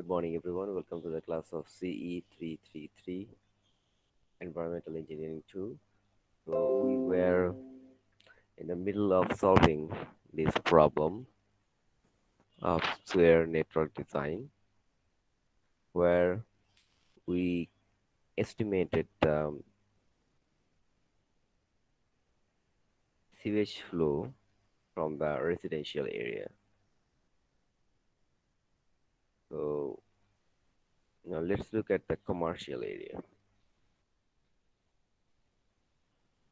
Good morning, everyone. Welcome to the class of CE 333 Environmental Engineering 2. So, we were in the middle of solving this problem of sphere network design, where we estimated the sewage flow from the residential area. So, now let's look at the commercial area.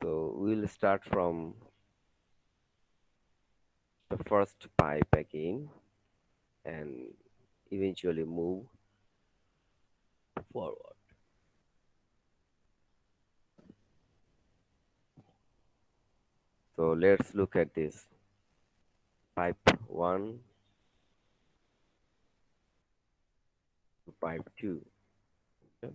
So, we'll start from the first pipe again and eventually move forward. So let's look at this pipe 1 to pipe 2. Okay?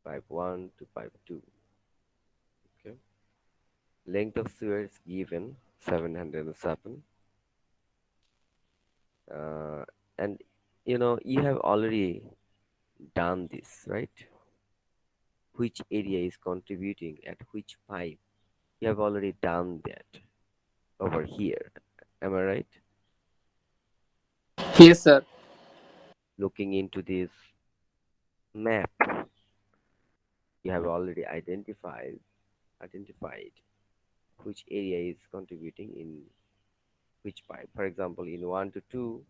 Pipe 1 to pipe 2. Okay. Length of sewer is given 707. Uh, and you have already done this, right? Which area is contributing at which pipe? You have already done that over here. Am I right? Yes, sir. Looking into this map, you have already identified which area is contributing in which pipe. For example, in 1 to 2,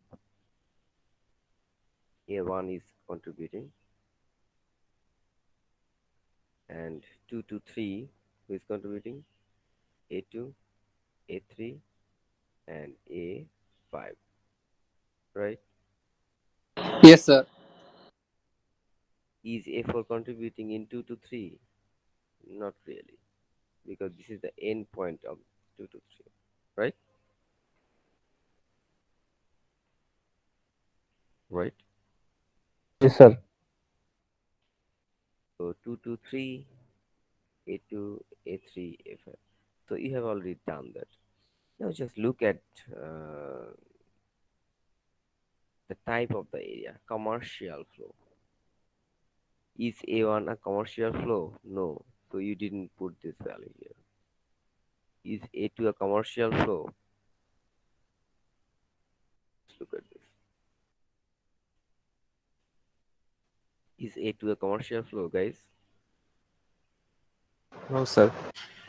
A1 is contributing, and 2 to 3, who is contributing? A2, A3, and A5, right? Yes, sir. Is A4 contributing in 2 to 3? Not really, because this is the end point of 2 to 3, right? Right? Yes, sir. So 2 to 3, A2, A3, A5. So you have already done that. Now just look at the type of the area, commercial flow. Is A1 a commercial flow? No. So you didn't put this value here. Is A2 a commercial flow? Let's look at this. Is A2 a commercial flow, guys? No, sir.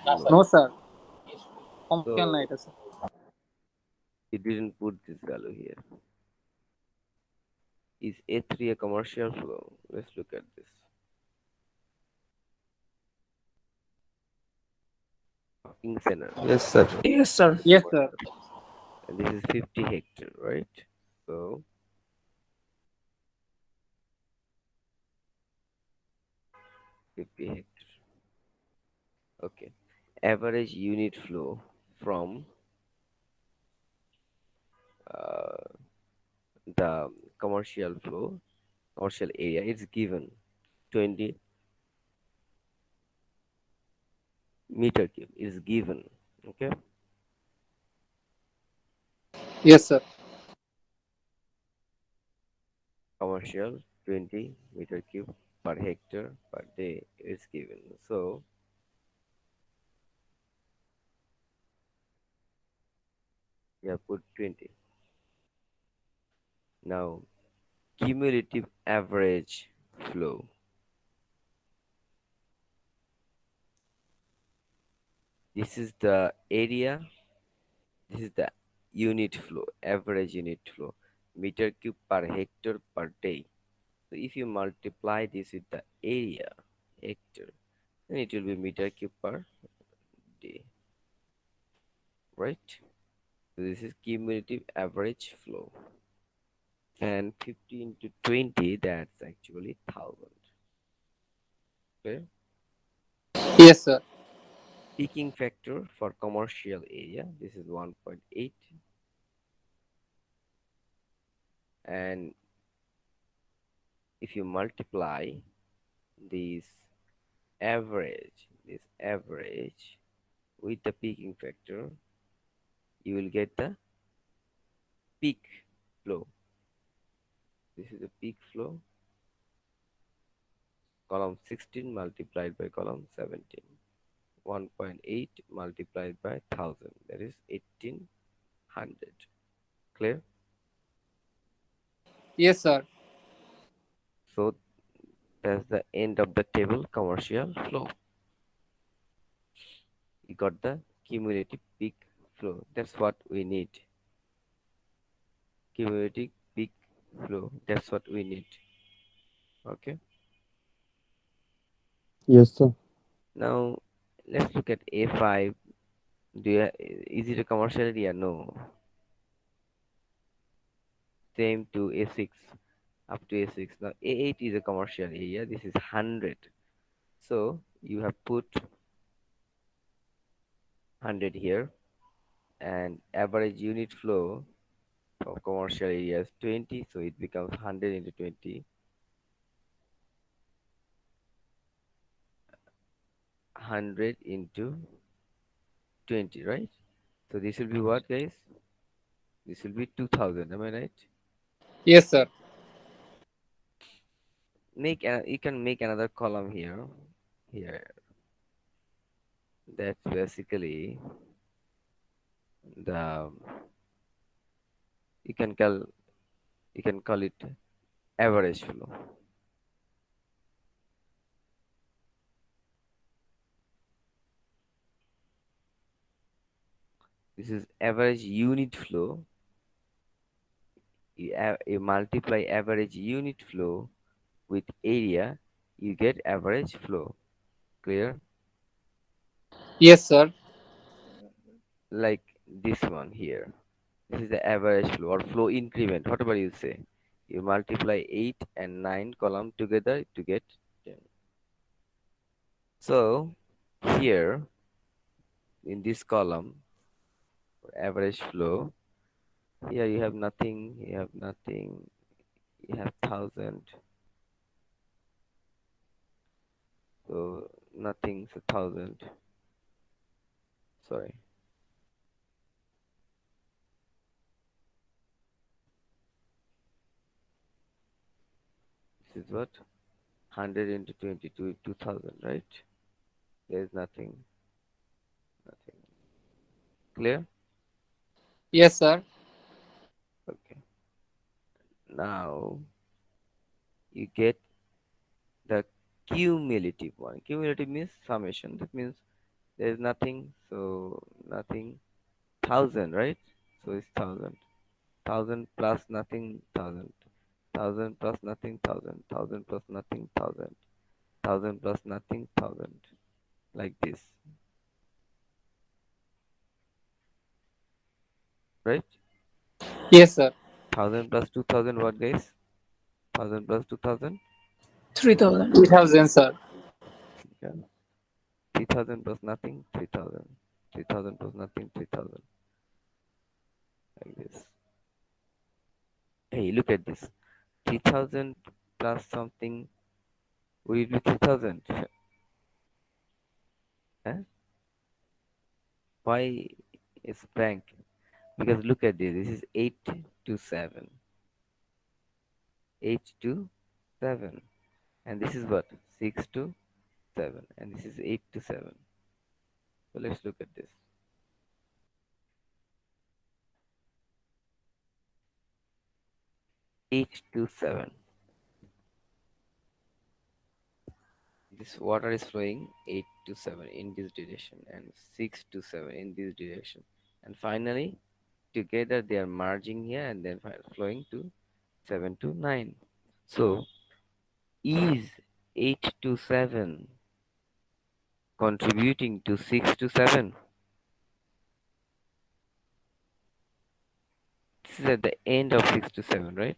No. No, sir. Commercial So night, sir. you didn't put this value here. Is A3 a commercial flow? Let's look at this. Parking center. Yes, sir. Yes, sir. Yes, sir. And this is 50 hectare, right? So 50 hectare. Okay. Average unit flow from uh, the commercial area is given 20 meter cube is given. Okay. Yes, sir. Commercial 20 meter cube per hectare per day is given. So you have put 20. Now cumulative average flow. This is the area. This is the unit flow, average unit flow, meter cube per hectare per day. So if you multiply this with the area, hectare, then it will be meter cube per day, right? So this is cumulative average flow. And 15 to 20, that's actually 1000. Okay. Yes, sir. Peaking factor for commercial area, this is 1.8. And if you multiply this this average with the peaking factor, you will get the peak flow. This is the peak flow, column 16 multiplied by column 17. 1.8 multiplied by 1000, that is 1800. Clear? Yes, sir. So that's the end of the table, commercial flow. You got the cumulative peak flow. That's what we need. Cumulative peak flow. That's what we need. Okay. Yes, sir. Now let's look at A5. Is it a commercial area? No. Same to A6 up to A6. Now A8 is a commercial area. This is 100. So you have put 100 here, and average unit flow for commercial areas 20, so it becomes 100 into 20, 100 into 20, right? So this will be what, guys? This will be 2000. Am I right? Yes, sir. You can make another column here. Here, that's basically the you can call it average flow. This is average unit flow. You multiply average unit flow with area, you get average flow. Clear? Yes, sir. Like this one here. This is the average flow or flow increment, whatever you say. You multiply 8 and 9 column together to get 10. So here in this column, average flow, here you have nothing, you have 1000, so nothing, so 1000. Sorry. This is what? 100 into 22, 2000, right? There is nothing, nothing. Clear? Yes, sir. Okay. Now you get the cumulative one. Cumulative means summation. That means there is nothing, so nothing. 1000, right? So it's 1000. 1000 plus nothing, 1000. 1000 plus nothing, 1000. 1000 plus nothing, 1000. 1000 plus nothing, 1000. Like this, right? Yes, sir. 1000 plus 2000, what, guys? 1000 plus 2000? 3000. 3000, sir. Yeah. 3000 plus nothing, 3000. 3000 plus nothing, 3000. Like this. Hey, look at this. 3000 plus something, will it be 3000? Huh? Why is blank? Because look at this. This is 8 to 7. 8 to 7. And this is what? 6 to 7. And this is 8 to 7. So let's look at this. 8 to 7. This water is flowing 8 to 7 in this direction and 6 to 7 in this direction. And finally, together they are merging here and then flowing to 7 to 9. So, is 8 to 7 contributing to 6 to 7? This is at the end of 6 to 7, right?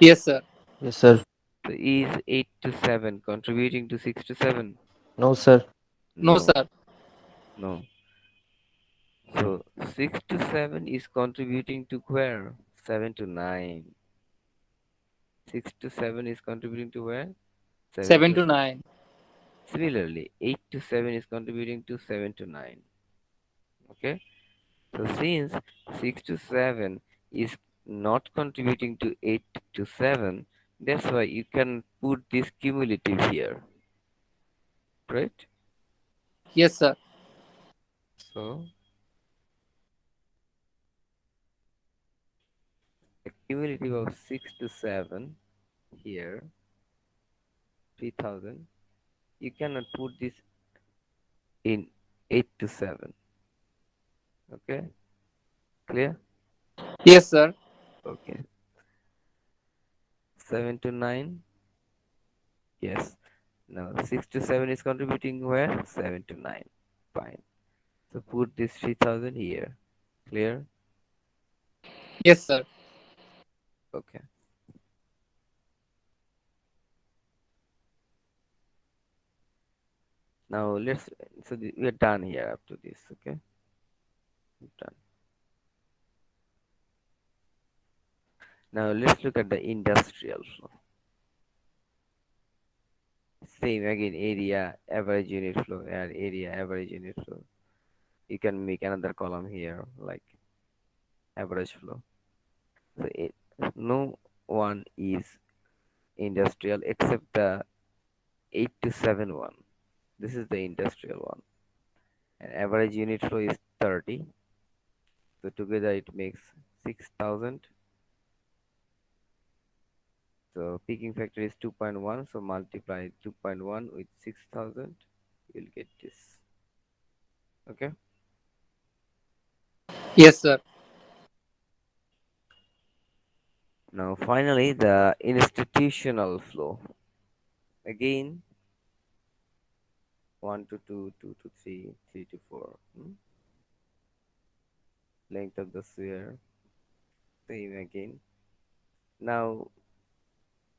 Yes, sir. Yes, sir. So, is 8 to 7 contributing to 6 to 7? No, sir. No, No, sir. no. So, 6 to 7 is contributing to where? 7 to 9. 6 to 7 is contributing to where? 7 7 to to 9. 9. Similarly, 8 to 7 is contributing to 7 to 9. Okay? So since 6 to 7 is not contributing to 8 to 7, that's why you can put this cumulative here, right? Yes, sir. So the cumulative of 6 to 7 here, 3000, you cannot put this in 8 to 7. Okay, clear? Yes, sir. Okay, 7 to 9, yes. Now 6 to 7 is contributing where? 7 to 9. Fine. So put this 3000 here. Clear? Yes, sir. Okay. Now we are done here up to this. Okay, done. Now let's look at the industrial flow. Same again, area, average unit flow, and area, average unit flow. You can make another column here like average flow. So no one is industrial except the 8 to 7 one. This is the industrial one. And average unit flow is 30. So together it makes 6000. So peaking factor is 2.1. So multiply 2.1 with 6000. You'll get this. Okay. Yes, sir. Now finally the institutional flow. Again 1 to 2, 2 to 3, 3 to 4. Length of the sphere. Same again. Now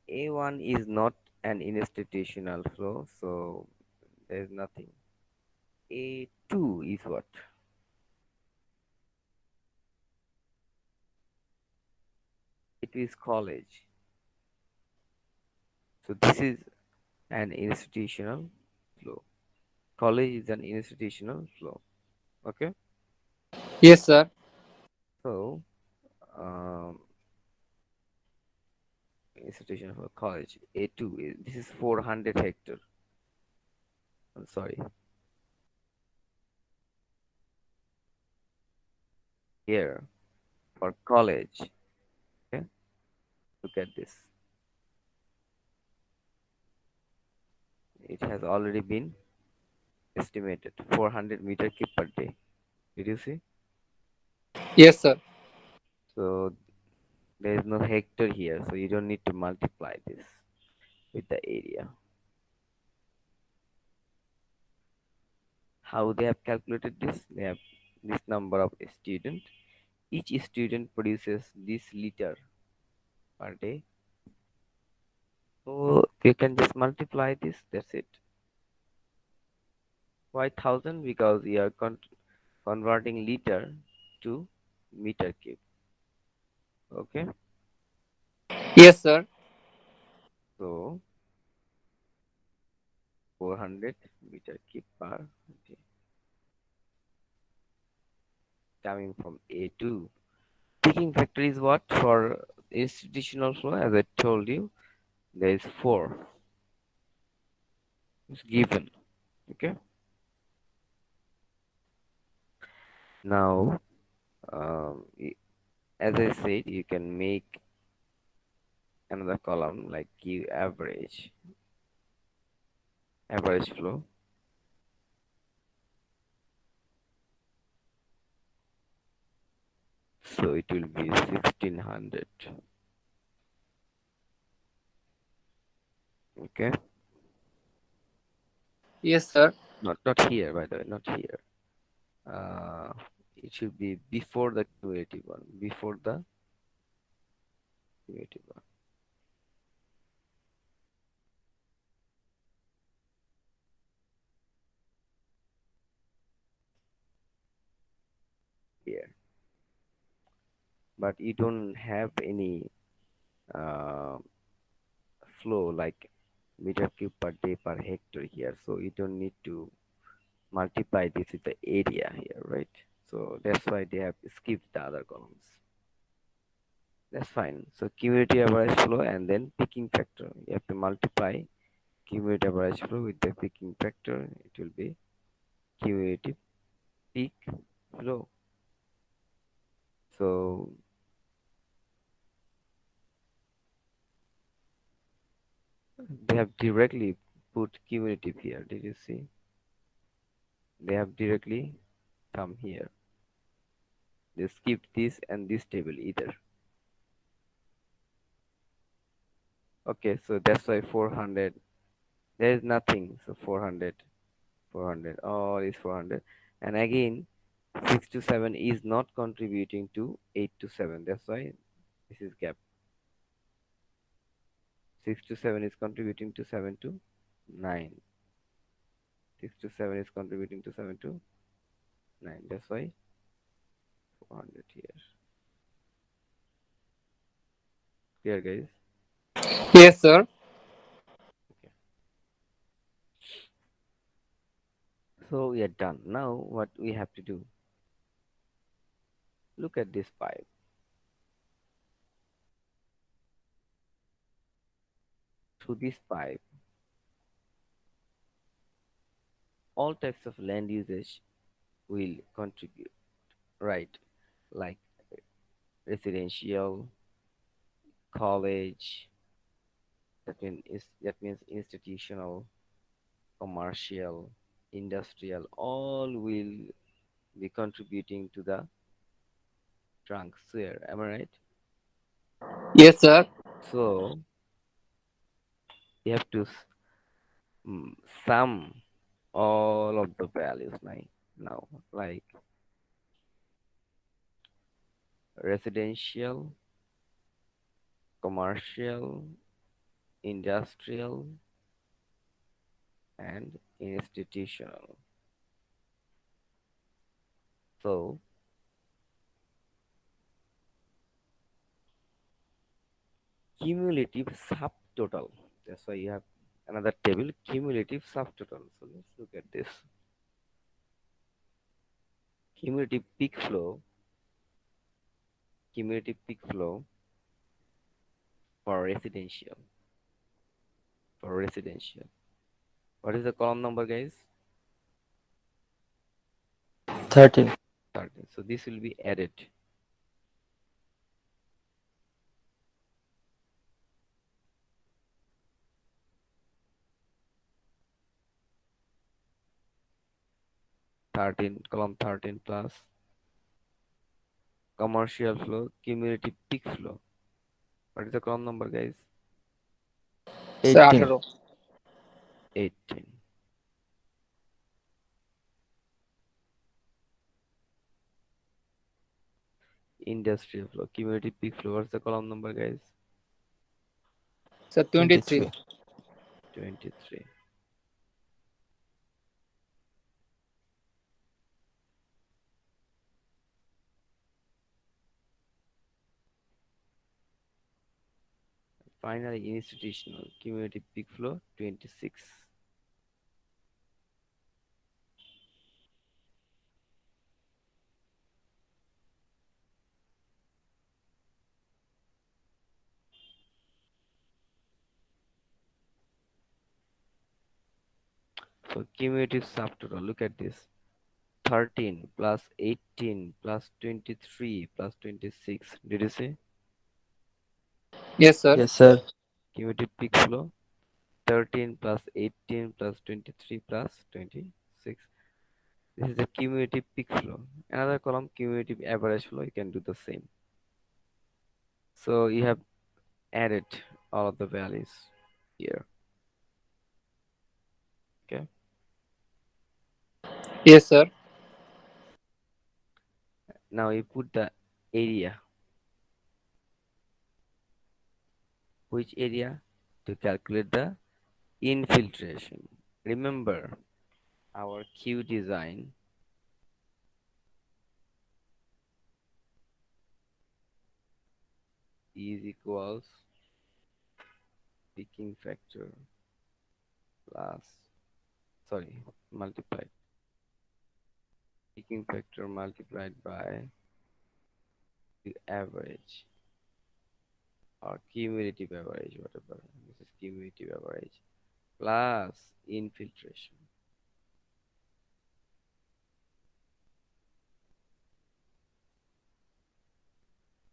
A1 is not an institutional flow, so there's nothing. A2 is what? It is college. So this is an institutional flow. College is an institutional flow. Okay. Yes, sir. So um, institution for college A2 is this is 400 hectare. I'm sorry. Here for college. Okay. Look at this. It has already been estimated 400 meter cube per day. Did you see? Yes, sir. So there is no hectare here, so you don't need to multiply this with the area. How they have calculated this? They have this number of students. Each student produces this liter per day. So you can just multiply this. That's it. Why 1000? Because we are converting liter to meter cube. Okay. Yes, sir. So 400 meter cube per day coming from A2. Peaking factor is what for institutional flow? As I told you, there is 4. It's given. Okay. Now, as I said, you can make another column like give average flow. So it will be 1600. Okay. Yes, sir. Not here, by the way, not here. Uh, it should be before the cumulative one. Before the cumulative one. Here. But you don't have any uh, flow like meter cube per day per hectare here. So you don't need to multiply this with the area here, right? So that's why they have skipped the other columns. That's fine. So cumulative average flow and then picking factor. You have to multiply cumulative average flow with the picking factor. It will be cumulative peak flow. So they have directly put cumulative here. Did you see? They have directly come here. They skipped this and this table either. Okay, so that's why 400. There is nothing. So 400, 400. All is 400. And again, 6 to 7 is not contributing to 8 to 7. That's why this is gap. 6 to 7 is contributing to 7 to 9. 6 to 7 is contributing to 7 to 9. That's why 400 here. Clear, guys? Yes, sir. Okay. So we are done. Now what we have to do? Look at this pipe. Through this pipe, all types of land usage will contribute, right? Like residential, college, that means institutional, commercial, industrial, all will be contributing to the trunk sphere. Am I right? Yes, sir. So you have to sum all of the values now, like residential, commercial, industrial, and institutional. So cumulative subtotal. That's why you have another table, cumulative subtotal. So let's look at this. Cumulative peak flow, cumulative peak flow for residential. For residential. What is the column number, guys? 13. 13. So this will be added. Column 13 plus commercial flow, cumulative peak flow. What is the column number, guys? Sir, 18. 18. 18. Industrial flow, cumulative peak flow. What's the column number, guys? Sir, 23. 23. 23. Finally, institutional, cumulative peak flow, 26. So cumulative subtotal, look at this. 13 plus 18 plus 23 plus 26. Did you see? Yes, sir. Yes, sir. Cumulative peak flow. 13 plus 18 plus 23 plus 26. This is the cumulative peak flow. Another column, cumulative average flow. You can do the same. So you have added all of the values here. Okay. Yes, sir. Now you put the area. Which area? To calculate the infiltration. Remember our Q design is equals picking factor plus, sorry, multiplied peaking factor multiplied by the average or cumulative average, whatever. This is cumulative average plus infiltration.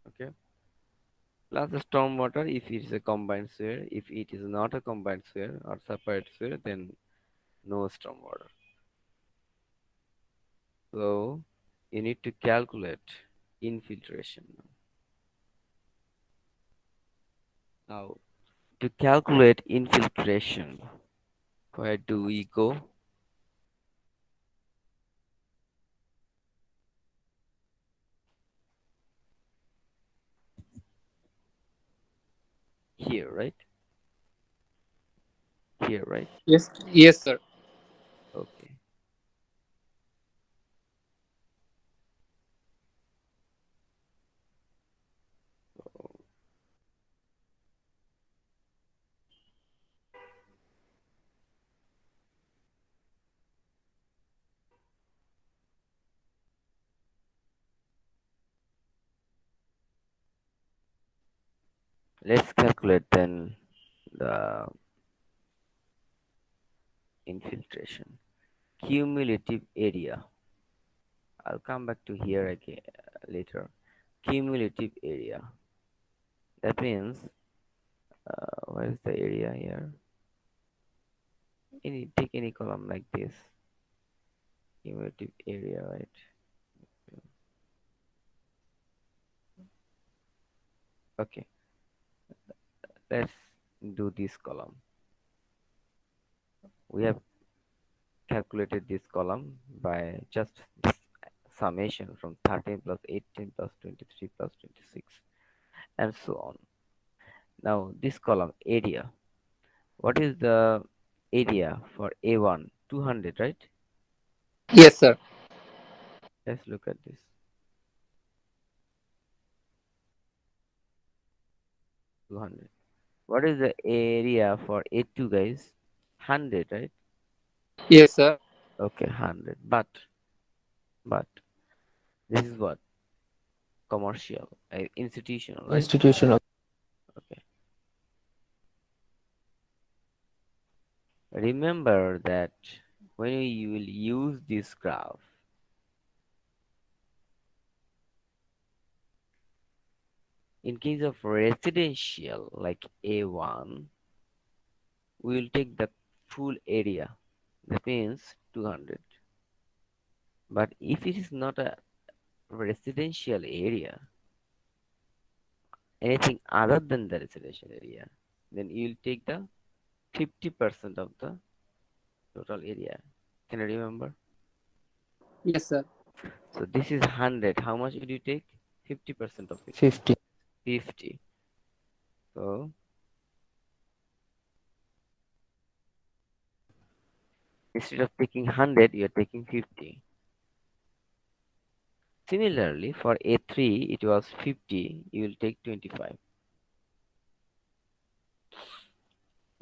Okay. Plus the stormwater if it is a combined sewer. If it is not a combined sewer or separate sewer, then no stormwater. So you need to calculate infiltration. Now to calculate infiltration, where do we go? Here, right? Here, right? Yes. Yes, sir. Okay. So let's calculate then the infiltration. Cumulative area. I'll come back to here again later. Cumulative area. That means, where is the area here? Take any column like this. Cumulative area, right? Okay. Let's do this column. We have calculated this column by just this summation from 13 plus 18 plus 23 plus 26 and so on. Now this column area. What is the area for A1? 200, right? Yes, sir. Let's look at this. 200. What is the area for A2, guys? 100, right? Yes, sir. Okay, 100. But this is what? Commercial, institutional, right? Institutional. Okay. Remember that when you will use this graph, in case of residential like A1, we will take the full area. That means 200. But if it is not a residential area, anything other than the residential area, then you will take the 50% of the total area. Can you remember? Yes, sir. So this is 100. How much would you take? 50% of 50. 50. 50. So instead of taking 100, you are taking 50. Similarly, for A3, it was 50. You will take 25.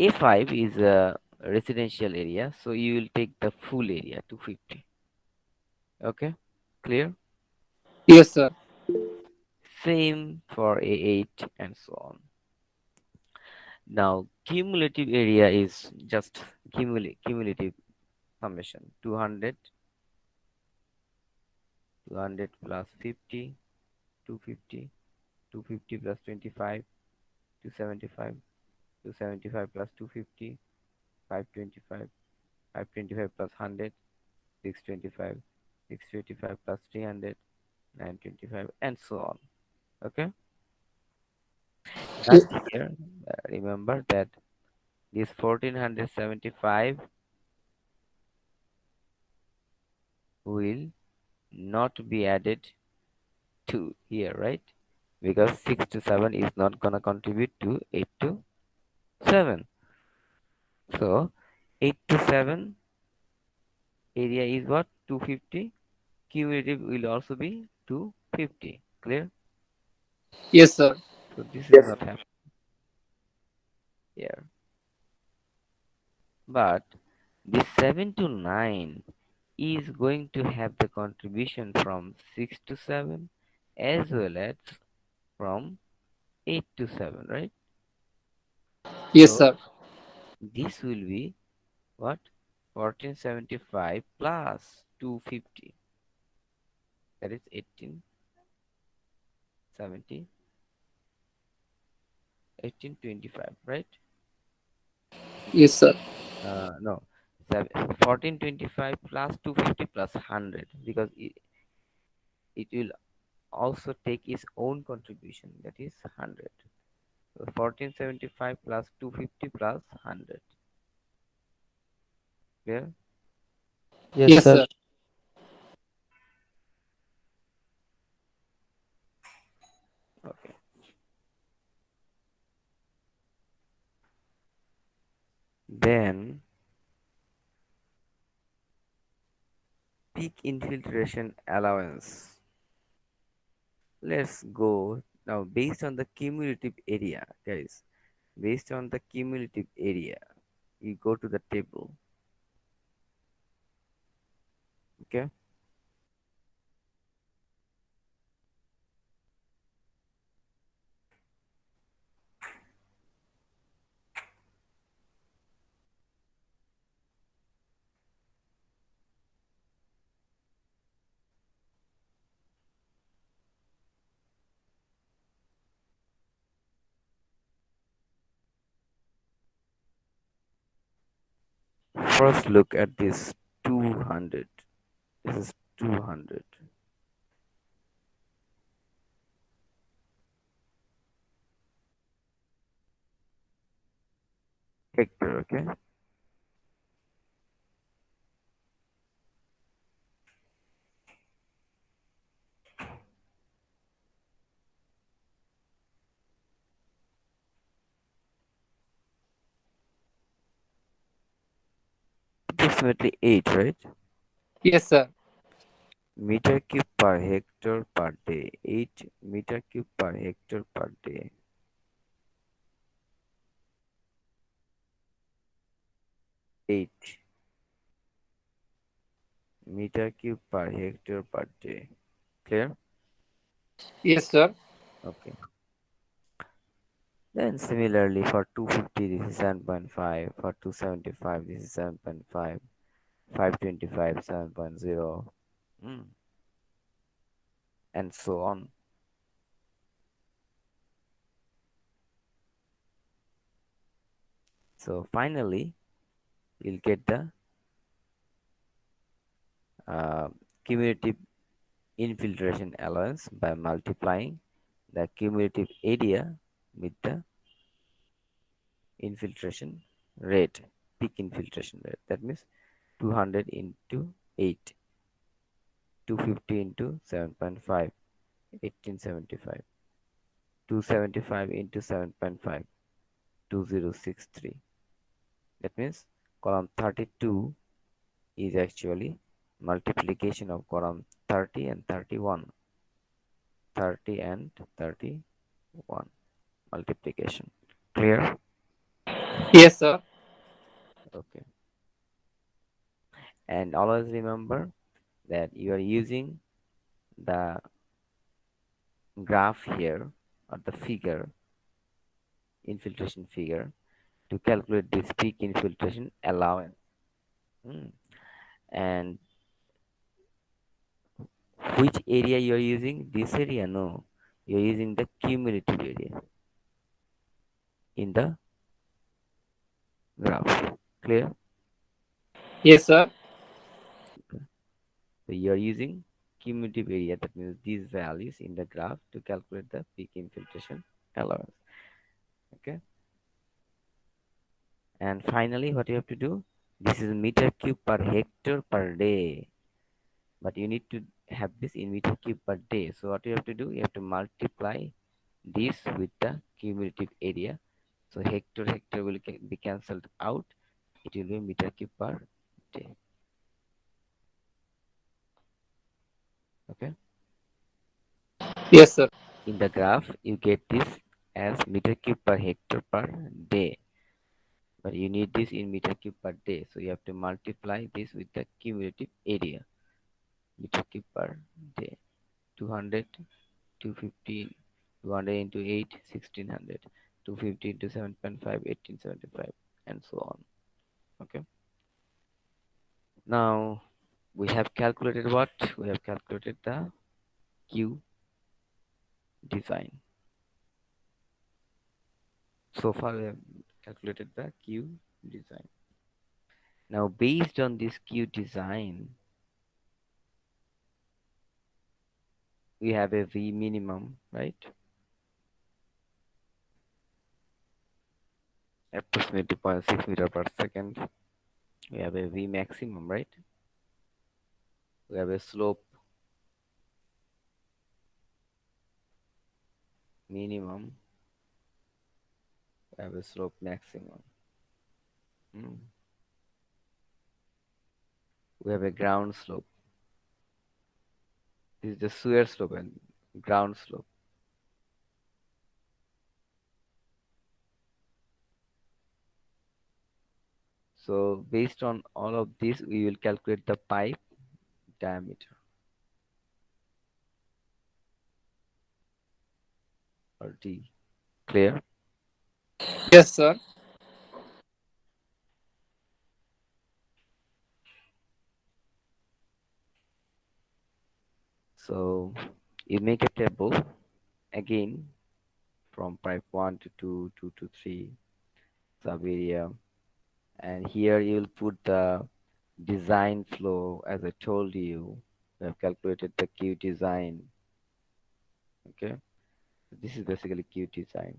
A5 is a residential area, so you will take the full area, 250. Okay, clear? Yes, sir. Same for A8 and so on. Now, cumulative area is just cumulative summation. 200, 200 plus 50, 250, 250 plus 25, 275, 275 plus 250, 525, 525 plus 100, 625, 625 plus 300, 925, and so on. Okay. But Ye- here, remember that this 1475 will not be added to here, right? Because 6 to 7 is not gonna contribute to 8 to 7. So 8 to 7 area is what? 250. Cumulative will also be 250. Clear? Yes, sir. So this is not happening here. But this 7 to 9 is going to have the contribution from 6 to 7 as well as from 8 to 7, right? Yes, So sir. this will be what? 1475 plus 250. That is 1870, 1825, right? Yes, sir. No, 1425 plus 250 plus 100, because it will also take its own contribution, that is 100. So 1475 plus 250 plus 100. Clear? Yes, Yes, sir. sir. Okay. Then peak infiltration allowance. Let's go now based on the cumulative area, guys. Based on the cumulative area, you go to the table. Okay. First look at this 200. This is 200 hectare. Okay. Approximately 8, right? Yes, sir. Meter cube per hectare per day. 8 meter cube per hectare per day. 8 meter cube per hectare per day. Clear? Yes, sir. Okay. Then similarly for 250 this is 7.5, for 275 this is 7.5, 525 7.0, and so on. So finally you'll get the uh, cumulative infiltration allowance by multiplying the cumulative area with the infiltration rate, peak infiltration rate. That means 200 into 8, 250 into 7.5, 1875, 275 into 7.5, 2063. That means column 32 is actually multiplication of column 30 and 31. 30 and 31 multiplication. Clear? Yes, sir. Okay. And always remember that you are using the graph here, or the figure, infiltration figure, to calculate this peak infiltration allowance. Hmm. And which area you are using? This area? No. You are using the cumulative area in the graph. Clear? Yes, sir. So you are using cumulative area, that means these values in the graph, to calculate the peak infiltration allowance. Okay. And finally, what you have to do? This is meter cube per hectare per day, but you need to have this in meter cube per day. So what you have to do? You have to multiply this with the cumulative area. So hectare will be cancelled out. It will be meter cube per day. Okay. Yes, sir. In the graph, you get this as meter cube per hectare per day. but you need this in meter cube per day. So you have to multiply this with the cumulative area, meter cube per day. 200, 250, 200 into 8, 1600, 250 into 7.5, 1875, and so on. Okay. Now we have calculated what? We have calculated the Q design. So far we have calculated the Q design. Now based on this Q design, we have a V minimum, right? Approximately 0.6 meter per second. We have a V maximum, right? We have a slope minimum. We have a slope maximum. Hmm. We have a ground slope. This is the shear slope and ground slope. So based on all of this, we will calculate the pipe diameter or D. Clear? Yes, sir. So you make a table again from pipe 1 to 2, 2 to 3 sub area, and here you'll put the design flow. As I told you, we have calculated the Q design. Okay, this is basically Q design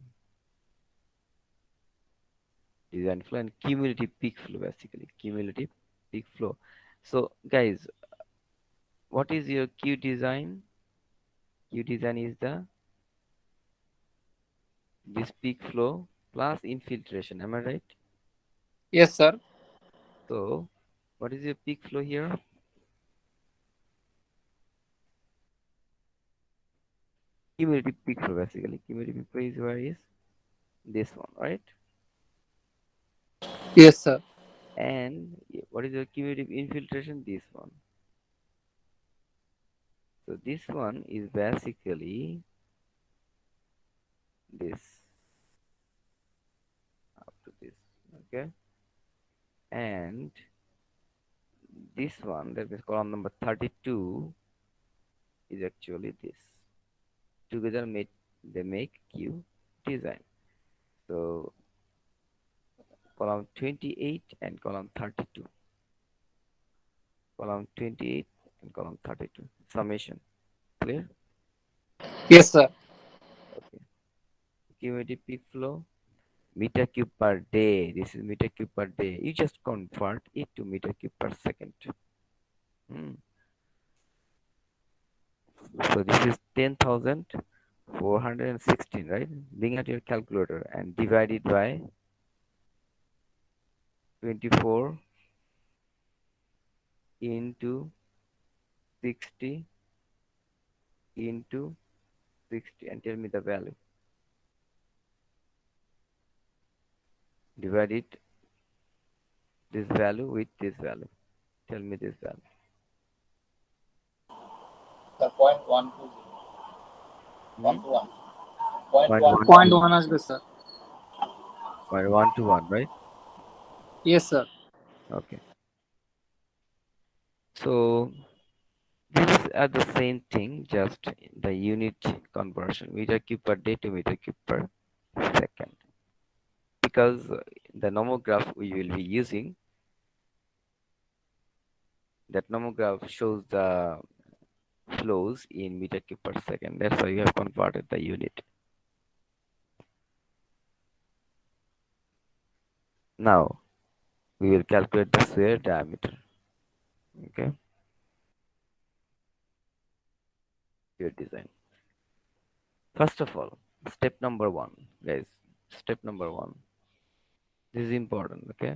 flow and cumulative peak flow, basically cumulative peak flow. So guys, what is your Q design? Q design is the this peak flow plus infiltration. Am I right? Yes, sir. So what is your peak flow here? Cumulative peak flow, basically cumulative peak flow is where is this one, right? Yes, sir. And what is your cumulative infiltration? This one. So this one is basically this up to this. Okay, and this one, that is column number 32, is actually this. Together they make Q design. So column 28 and column 32. Column 28 and column 32. Summation. Clear? Yes, sir. Okay. Cumulative peak flow, meter cube per day. This is meter cube per day. You just convert it to meter cube per second. Hmm. So this is 10,416, right? Bring out your calculator and divide it by 24 into 60 into 60 and tell me the value. Divide it this value with this value. Tell me this value. The point one two Hmm? one to one. Point Point one. one Point two one as sir. point 1 to 1, right? Yes, sir. Okay. So this is at the same thing, just the unit conversion, meter cube per day to meter cube per second. Because the nomograph we will be using, that nomograph shows the flows in meter cube per second. That's why you have converted the unit. Now we will calculate the sphere diameter. Okay, your design. First of all, step number one, guys. Step number one. This is important. Okay,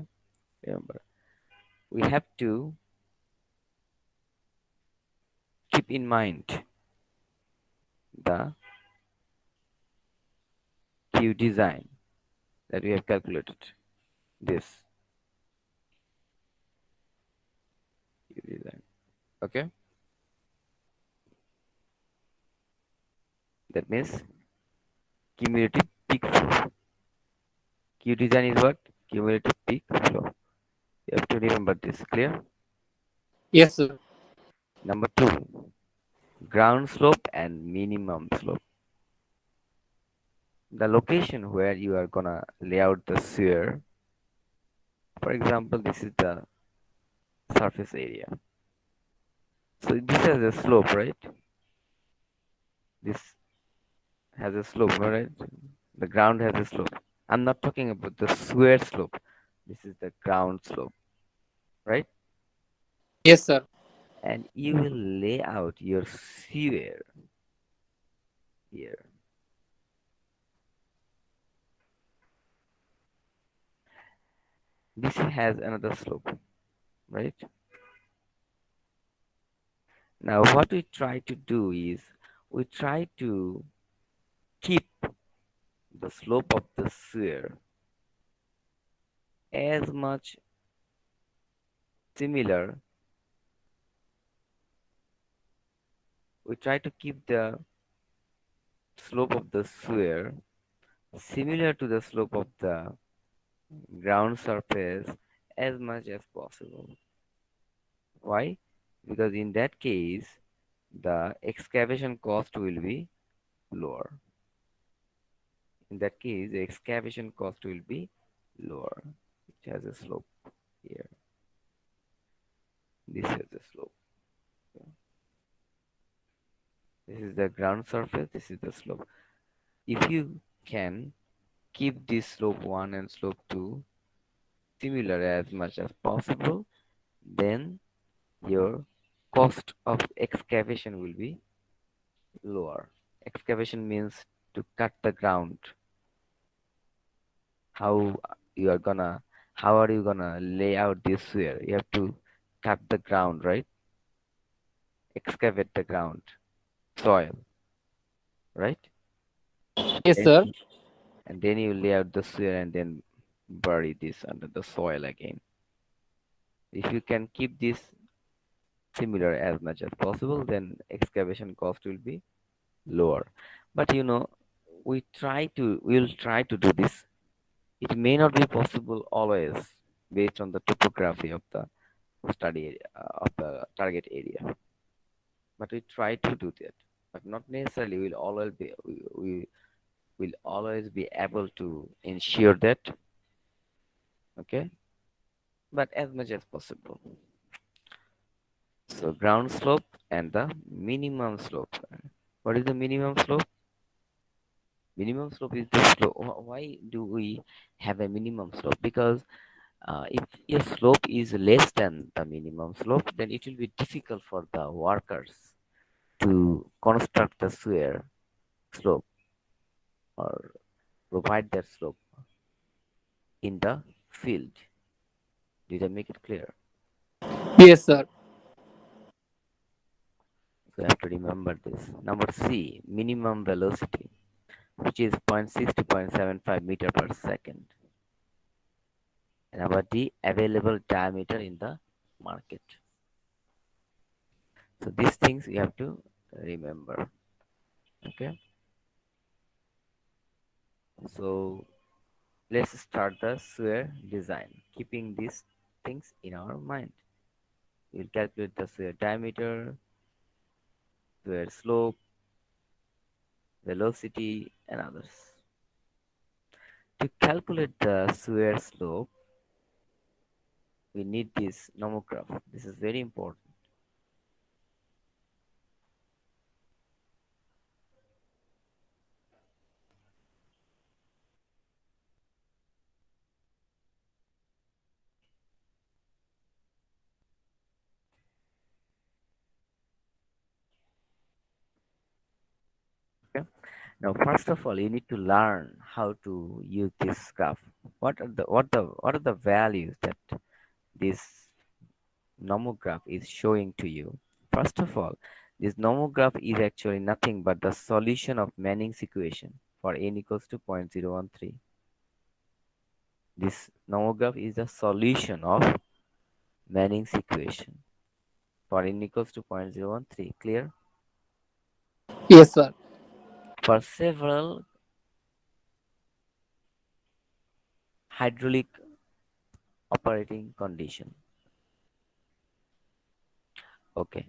remember we have to keep in mind the Q design that we have calculated. This Q design. Okay, that means cumulative peak flow. Q design is what? Cumulative peak flow. You have to remember this. Clear? Yes, sir. Number two, ground slope and minimum slope. The location where you are gonna lay out the sewer. For example, this is the surface area. So this has a slope, right? This has a slope, right? The ground has a slope. I'm not talking about the sewer slope. This is the ground slope, right? Yes, sir. And you will lay out your sewer here. This has another slope, right? Now, what we try to do is we try to keep the slope of the sewer as much similar. We try to keep the slope of the sewer similar to the slope of the ground surface as much as possible. Why? Because in that case, the excavation cost will be lower. In that case, the excavation cost will be lower. It has a slope here. This has a slope. This is the ground surface. This is the slope. If you can keep this slope 1 and slope 2 similar as much as possible, then your cost of excavation will be lower. Excavation means to cut the ground. How you are gonna how are you gonna lay out this sewer? You have to cut the ground, right? Excavate the ground, soil, right? Yes, Then, sir. and then you lay out the sewer and then bury this under the soil again. If you can keep this similar as much as possible, then excavation cost will be lower. But we'll try to do this. It may not be possible always based on the topography of the study area, of the target area. But we try to do that. But not necessarily we will always be able to ensure that. Okay, but as much as possible. So ground slope and the minimum slope. What is the minimum slope? Minimum slope is the slope. Why do we have a minimum slope? Because if your slope is less than the minimum slope, then it will be difficult for the workers to construct the sewer slope or provide that slope in the field. Did I make it clear? Yes, sir. So you have to remember this. Number C, minimum velocity, which is zero point 0.6 to 0.75 meter per second. And number D, available diameter in the market. So these things you have to remember. Okay. So let's start the sewer design, keeping these things in our mind. We'll calculate the sewer diameter, sewer slope, velocity, and others. To calculate the sewer slope, we need this nomograph. This is very important. Okay. Now, first of all, you need to learn how to use this graph. What are the values that this nomograph is showing to you? First of all, this nomograph is actually nothing but the solution of Manning's equation for n equals to 0.013. This normal graph is the solution of Manning's equation for n equals to 0.013. Clear? Yes, sir. For several hydraulic operating condition. Okay.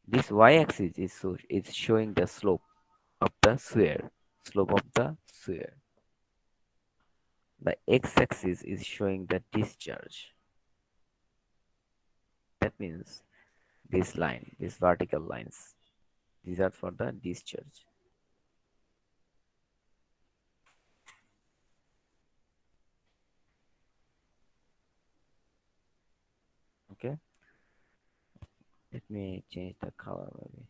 This y-axis is showing the slope of the sphere. Slope of the sphere. The x-axis is showing the discharge. That means this line, these vertical lines, these are for the discharge. Okay. Let me change the color maybe.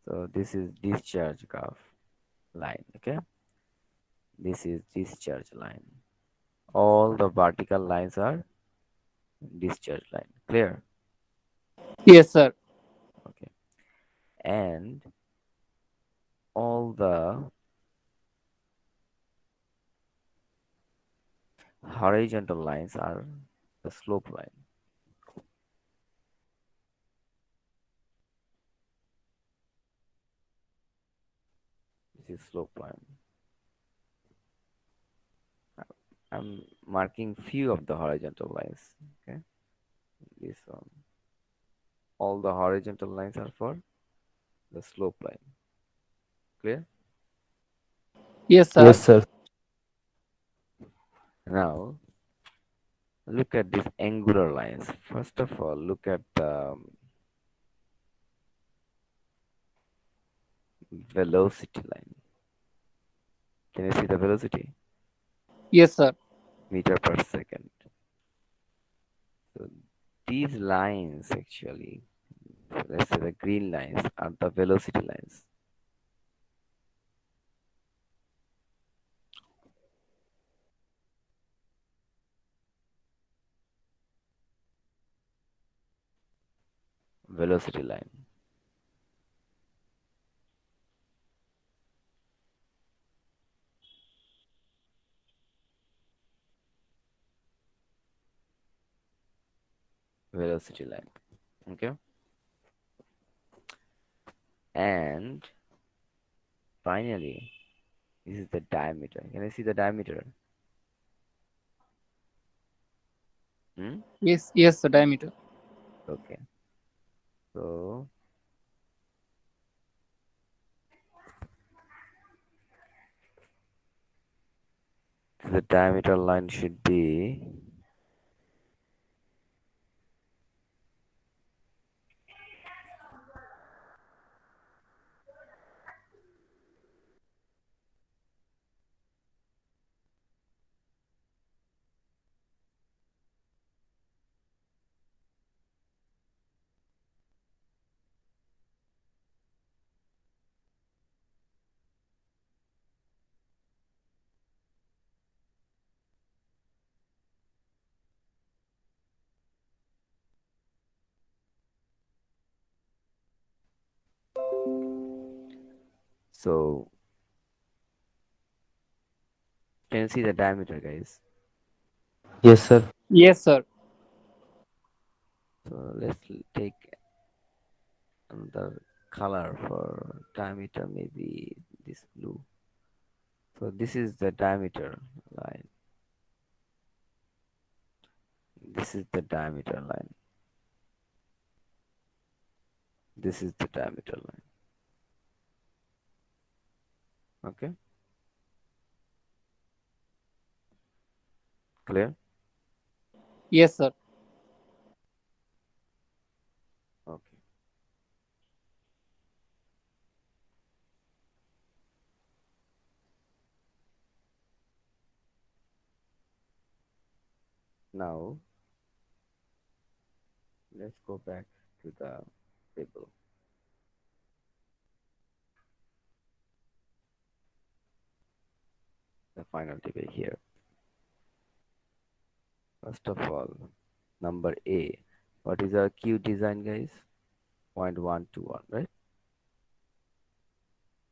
So this is discharge graph line. Okay. This is discharge line. All the vertical lines are discharge line. Clear? Yes, sir. Okay. And all the horizontal lines are the slope line. This is slope line. I'm marking few of the horizontal lines. Okay. This one. All the horizontal lines are for the slope line. Clear? Yes, sir. Yes, sir. Now look at these angular lines. First of all, look at the velocity line. Can you see the velocity? Yes, sir. Meter per second. So these lines actually, so let's say the green lines are the velocity lines. Velocity line. Velocity line. Okay. And finally, this is the diameter. Can I see the diameter? Hmm? Yes, yes, sir. Diameter. Okay. So the diameter line should be so. Can you see the diameter, guys? Yes, sir. Yes, sir. So let's take another color for diameter, maybe this blue. So this is the diameter line. This is the diameter line. This is the diameter line. Okay, clear? Yes, sir. Okay. Now let's go back to the table. The final table here. First of all, number A. What is our Q design, guys? 0.121, right?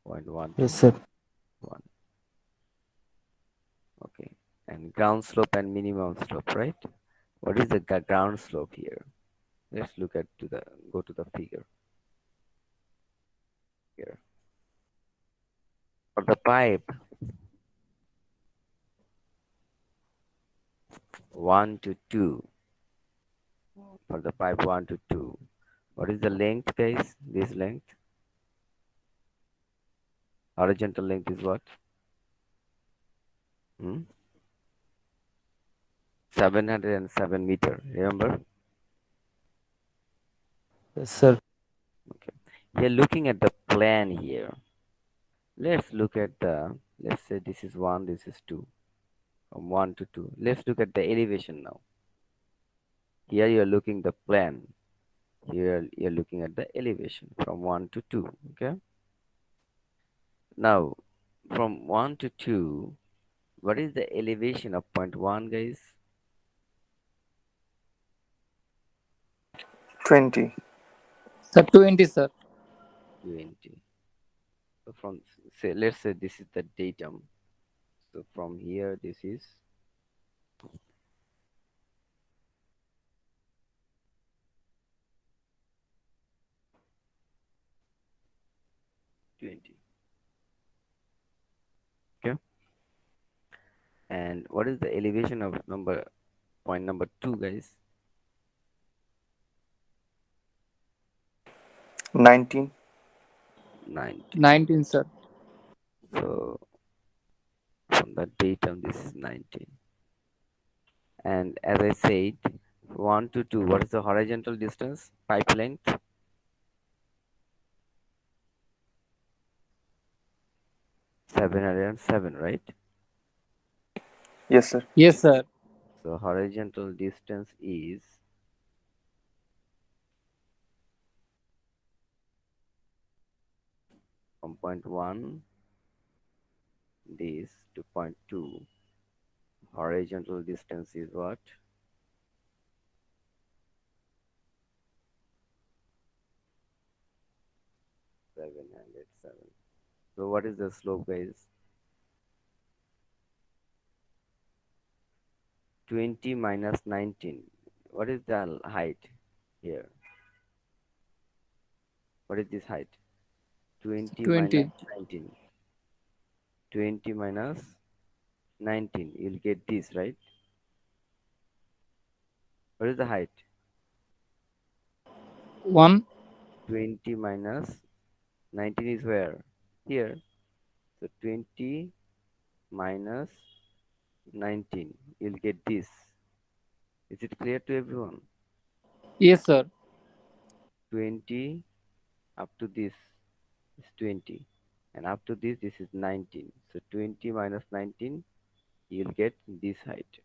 0.121. Yes, sir. Okay. And ground slope and minimum slope, right? What is the ground slope here? Let's look at to the go to the figure here. For the pipe 1 to 2, for the pipe 1 to 2, what is the length, guys? This length, horizontal length is what? Hmm? 707 meter. Remember? Yes, sir. Okay. You're looking at the plan here. Let's look at the. Let's say this is 1, this is 2. From 1 to 2. Let's look at the elevation now. Here you're looking the plan. Here you're looking at the elevation from 1 to 2. Okay. Now, from 1 to 2, what is the elevation of point 1, guys? 20. Sir, 20, sir. 20. So from, say, let's say this is the datum. So from here, this is 20. Okay. And what is the elevation of point number 2, guys? 19. 19. 19, sir. So from the datum, this is 19. And as I said, 1 to 2, what is the horizontal distance? Pipe length? 707, right? Yes, sir. Yes, sir. So horizontal distance is from point 1, this to point 2. Horizontal distance is what? 707. So what is the slope, guys? 20 minus 19. What is the height here? What is this height? 20 minus 20. 19. 20 minus 19. You'll get this, right? What is the height? 1. 20 minus 19 is where? Here. So 20 minus 19. You'll get this. Is it clear to everyone? Yes, sir. 20 up to this is 20. And up to this is 19. So 20 minus 19, you'll get this height.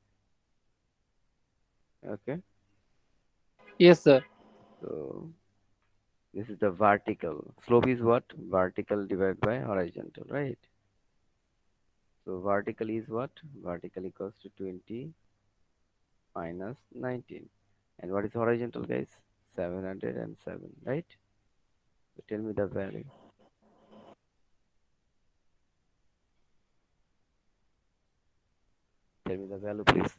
Okay. Yes, sir. So this is the vertical. Slope is what? Vertical divided by horizontal, right? So vertical is what? Vertical equals to 20 minus 19. And what is horizontal, guys? 707, right? So tell me the value. Tell me the value, please.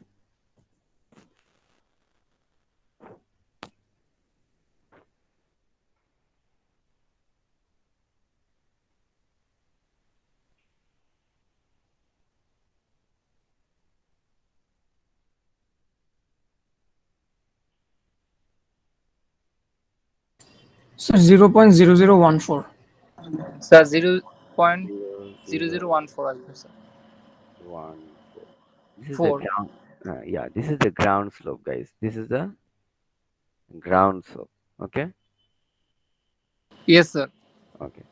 Sir, 0.0014. Sir, 0 Zero, zero, 0.0014, sir. 1, 4. This is the 4. ground. Yeah, this is the ground slope, guys. This is the ground slope. Okay. Yes, sir. Okay.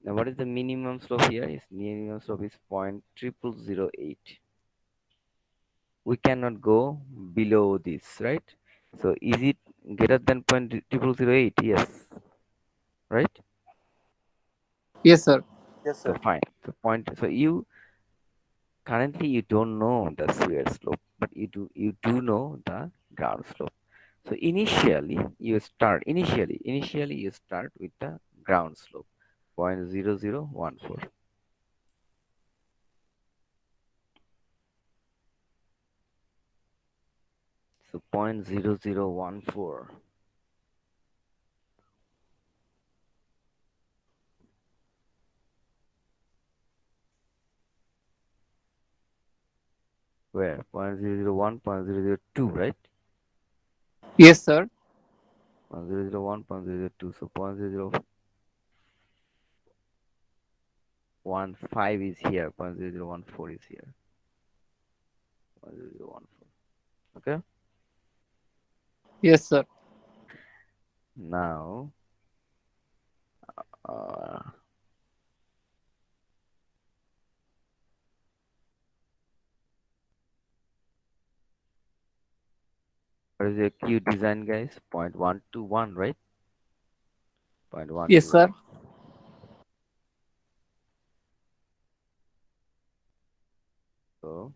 Now, what is the minimum slope here? Is minimum slope is 0.0008. We cannot go below this, right? So, is it greater than 0.0008? Yes, right? Yes, sir. Yes, So, sir. fine. So, point. So, you currently you don't know the shear slope, but you do know the ground slope. So initially you start with the ground slope 0.0014. So 0.0014. Where? 0.001, 0.002, right? Yes, sir. 0.001, 0.002. So 0.0015 is here, 0.0014 is here. 0.0014. Okay? Yes, sir. Now, uh, what is the Q design, guys? 0.121, right? Yes, 0.121. sir. So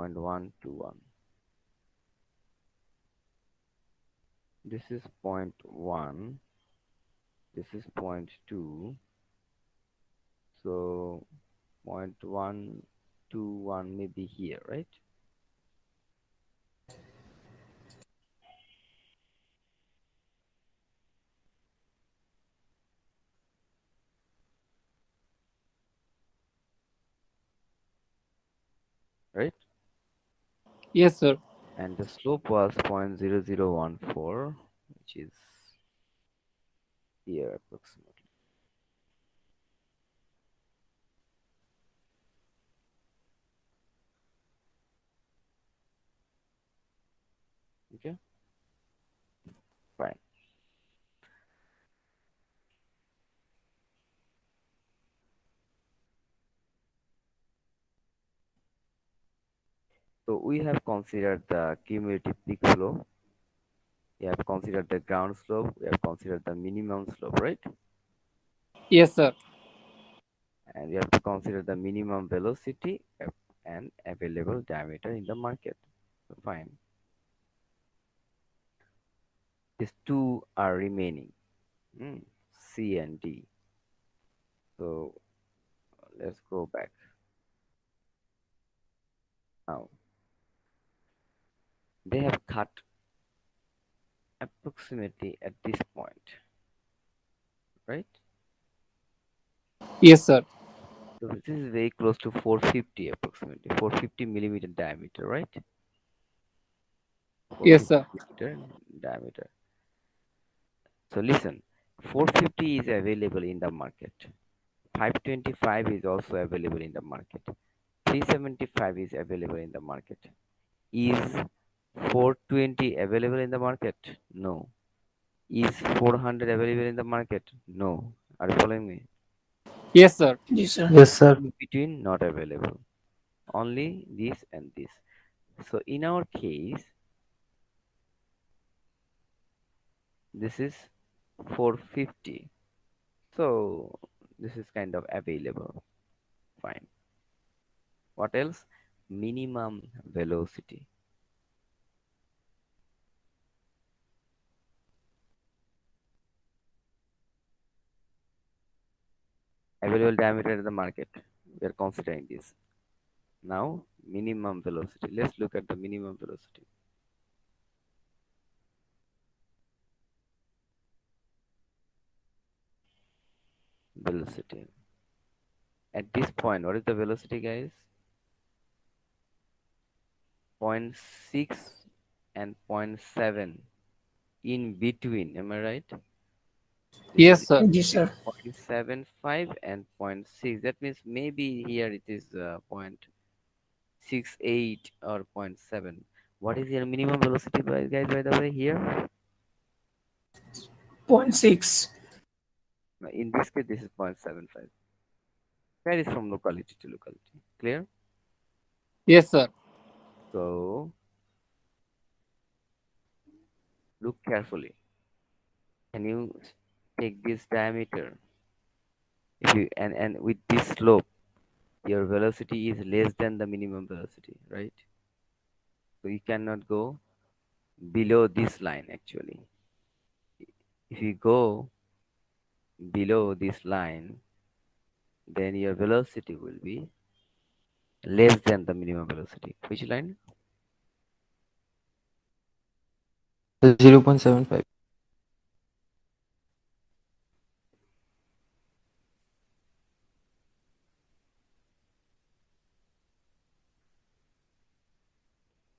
0.121. This is point 0.1. This is point 0.2. So 0.121 may be here, right? Right? Yes, sir. And the slope was 0.0014, which is here approximately. Okay, fine. So we have considered the cumulative peak flow. We have considered the ground slope. We have considered the minimum slope, right? Yes, sir. And we have to consider the minimum velocity and available diameter in the market. So fine. These two are remaining, C and D. So let's go back now. They have cut approximately at this point, right? Yes, sir. So this is very close to 450 approximately, 450 millimeter diameter, right? Yes, 450 sir. millimeter diameter. So listen, 450 is available in the market. 525 is also available in the market. 375 is available in the market. Is 420 available in the market? No. Is 400 available in the market? No. Are you following me? Yes, sir. Yes, sir. Yes, sir. In between, not available. Only this and this. So in our case, this is 450. So this is kind of available. Fine. What else? Minimum velocity. Available diameter in the market. We are considering this. Now, minimum velocity. Let's look at the minimum velocity. Velocity. At this point, what is the velocity, guys? 0.6 and zero point 0.7 in between. Am I right? This is Yes, sir. Yes, between sir. 0.75 and zero point 0.6. That means maybe here it is 0.68 or zero point 0.7. What is your minimum velocity, guys, by the way, here? Point 0.6. In this case, this is 0.75. Varies from locality to locality. Clear? Yes, sir. So, look carefully. Can you take this diameter? If you and with this slope, your velocity is less than the minimum velocity, right? So you cannot go below this line actually. If you go below this line, then your velocity will be less than the minimum velocity. Which line? 0.75.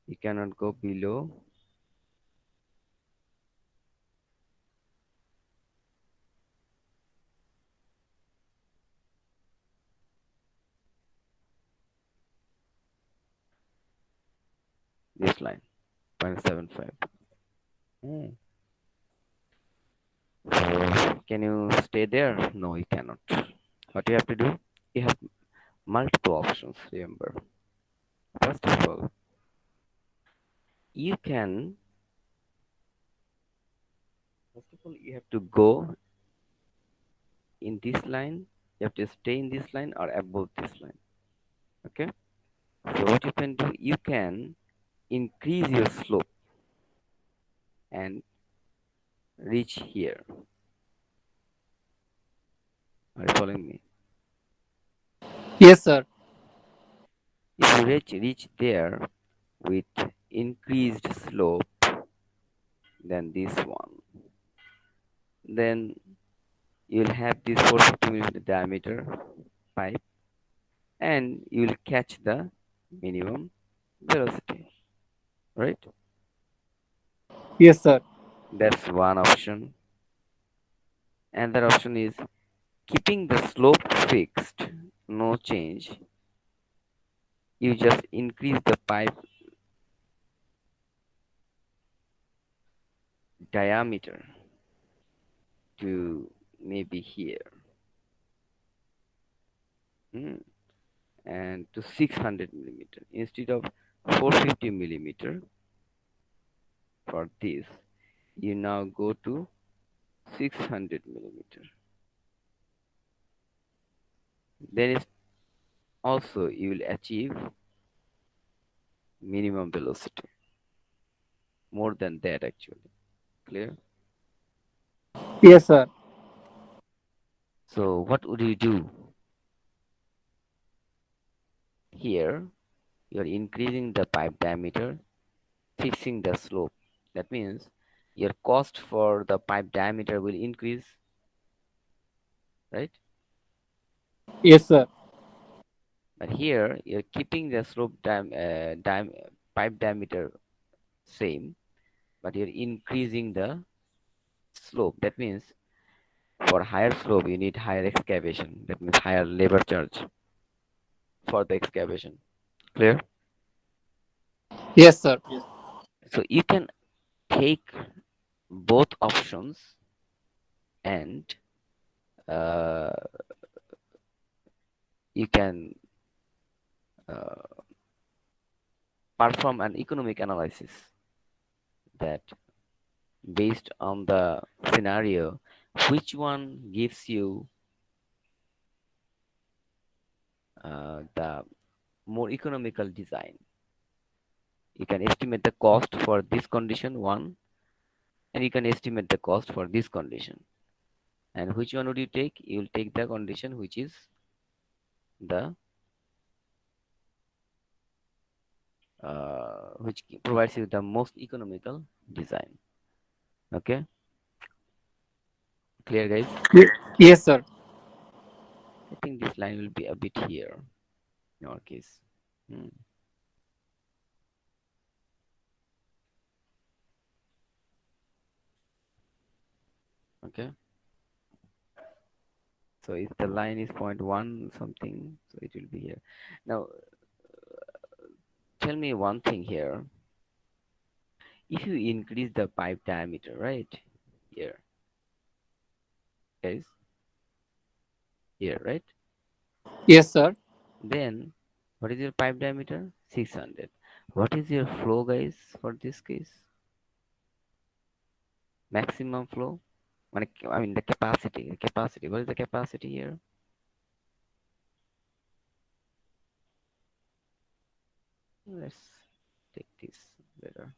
You cannot go below this line, 0.75. Hmm. So can you stay there? No, you cannot. What you have to do? You have multiple options, remember. First of all, you can, first of all, you have to go in this line, you have to stay in this line or above this line. Okay? So what you can do, you can increase your slope and reach here. Are you following me? Yes, sir. If you reach there with increased slope than this one, then you'll have this 450 millimeter diameter pipe and you'll catch the minimum velocity, right? Yes, sir. That's one option. Another option is keeping the slope fixed, no change. You just increase the pipe diameter to maybe here, hmm, and to 600 millimeter instead of 450 millimeter for this. You now go to 600 millimeter. Then is also you will achieve minimum velocity more than that actually. Clear? Yes, sir. So what would you do here? You're increasing the pipe diameter, fixing the slope. That means your cost for the pipe diameter will increase, right? Yes, sir. But here you're keeping the slope pipe diameter same, but you're increasing the slope. That means for higher slope you need higher excavation. That means higher labor charge for the excavation. Clear? Yes, sir. So you can take both options and uh, you can uh, perform an economic analysis that based on the scenario, which one gives you the more economical design. You can estimate the cost for this condition one, and you can estimate the cost for this condition. And which one would you take? You will take the condition which is the which provides you the most economical design. Okay, clear, guys? Yes, sir. I think this line will be a bit here in our case. Hmm. Okay, so if the line is point 0.1 something, so it will be here. Now, tell me one thing here. If you increase the pipe diameter, right? Here, guys, here, right? Yes, sir. Then, what is your pipe diameter? 600. What is your flow, guys, for this case? Maximum flow? I mean the capacity. The capacity. What is the capacity here? Let's take this better.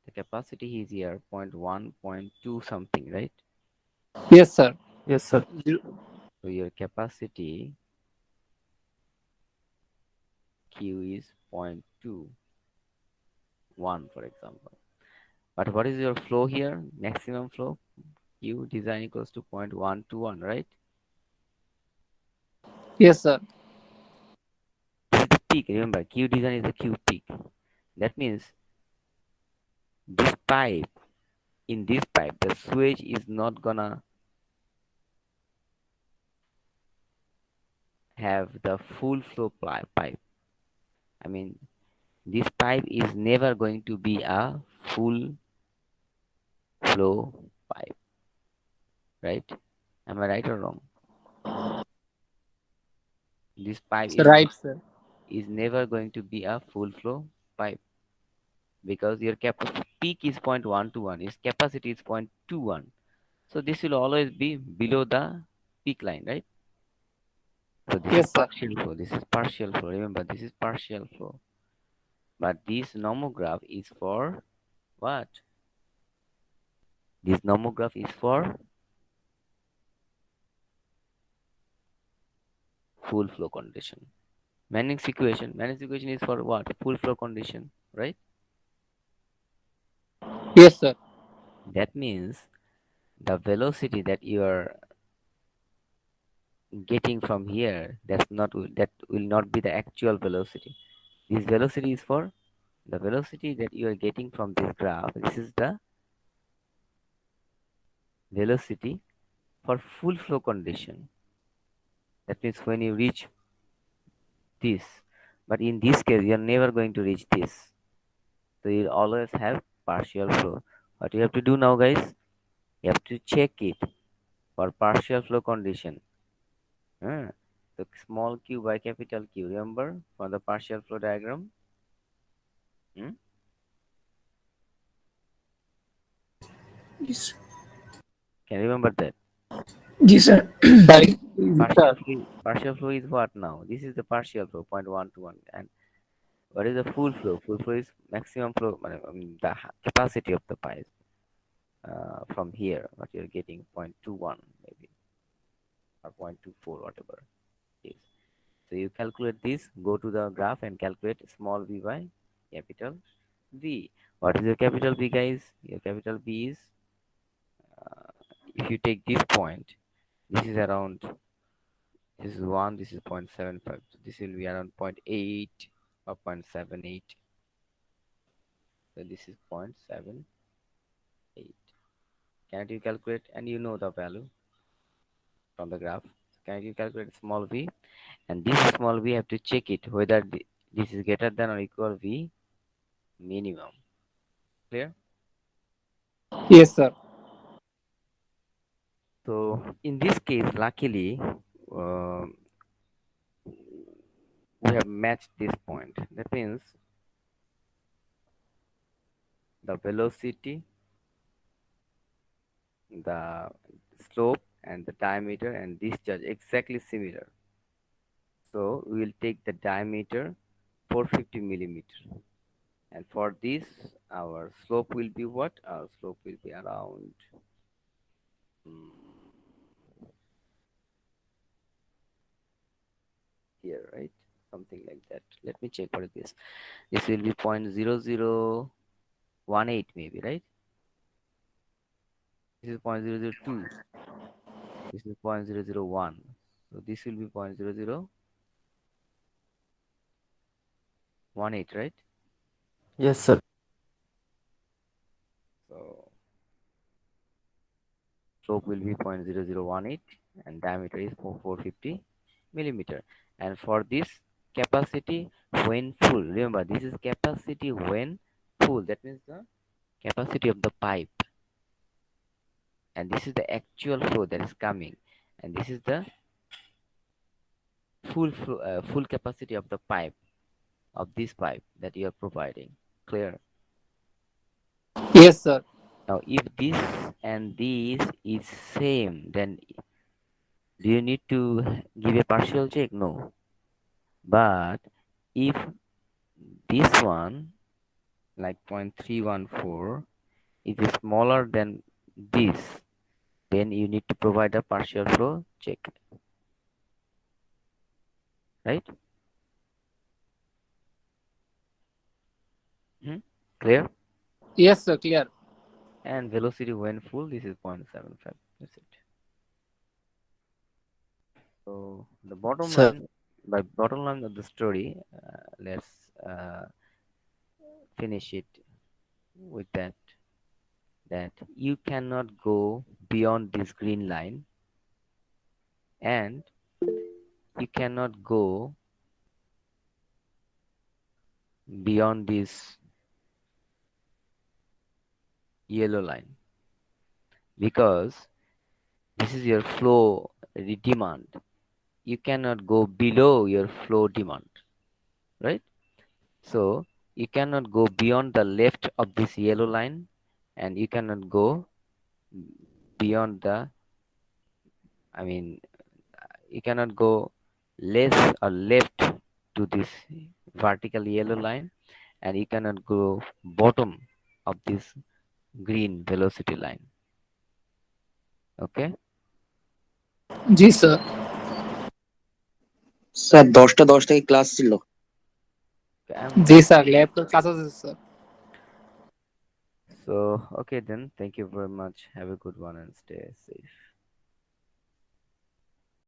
The capacity is here 0.1, 0.2 something, right? Yes, sir. Yes, sir. Zero- So your capacity Q is 0.21, for example. But what is your flow here? Maximum flow Q design equals to 0.121, right? Yes, sir. This is the peak. Remember, Q design is the Q peak. That means this pipe, in this pipe, the switch is not gonna have the full flow pipe. I mean, this pipe is never going to be a full flow pipe, right? Am I right or wrong? This pipe Right, sir. is never going to be a full flow pipe because your peak is 0.121, its capacity is 0.21. So this will always be below the peak line, right? So this is Yes, sir. partial flow. This is partial flow. Remember, this is partial flow. But this nomograph is for what? This nomograph is for full flow condition. Manning's equation is for what? Full flow condition, right? Yes, sir. That means the velocity that you are getting from here, that will not be the actual velocity. This velocity is for the velocity that you are getting from this graph. This is the velocity for full flow condition. That means when you reach this. But in this case, you are never going to reach this. So you'll always have partial flow. What you have to do now, guys, you have to check it for partial flow condition. Uh, the small q by capital Q, remember for the partial flow diagram? Hmm? Yes. Can you remember that? Yes, sir. Sorry, sir. Partial flow is what now? This is the partial flow, 0.1 to 1. And what is the full flow? Full flow is maximum flow, I mean, the capacity of the pipe from here, what you're getting, 0.21 maybe, or 0.24, whatever it is. So you calculate this, go to the graph and calculate small v by capital V. What is your capital V, guys? Your capital V is, if you take this point, this is around, this is 1, this is 0.75. So this will be around zero point 0.8 or 0.78. So this is 0.78. Can you calculate? And you know the value from the graph. Can you calculate small v? And this small v have to check it whether this is greater than or equal v minimum. Clear? Yes, sir. So in this case, luckily, uh, we have matched this point. That means the velocity, the slope, and the diameter and discharge exactly similar. So we will take the diameter 450 millimeter. And for this, our slope will be what? Our slope will be around here, right? Something like that. Let me check what is this. This will be 0.0018 maybe, right? This is 0.002. This is 0.001. So this will be 0.0018, right? Yes, sir. So slope will be 0.0018 and diameter is 450 millimeter. And for this capacity when full, remember this is capacity when full. That means the capacity of the pipe, and this is the actual flow that is coming, and this is the full flow, full capacity of the pipe, of this pipe that you are providing. Clear? Yes, sir. Now, if this and this is same, then do you need to give a partial check? No. But if this one, like 0.314, is smaller than this, then you need to provide a partial flow check, right? Clear? Yes, sir. Clear. And velocity when full, this is 0.75. That's it. So the bottom Sir, line, by bottom line of the story, let's finish it with that you cannot go beyond this green line, and you cannot go beyond this yellow line, because this is your flow demand. You cannot go below your flow demand, right? So you cannot go beyond the left of this yellow line, and you cannot go beyond the, I mean, you cannot go less or left to this vertical yellow line, and you cannot go bottom of this green velocity line. Okay? Ji sir. Sir 10টা কি class ছিল? Okay, I'm ji done. sir. Lab classes is sir. So, okay then. Thank you very much. Have a good one and stay safe.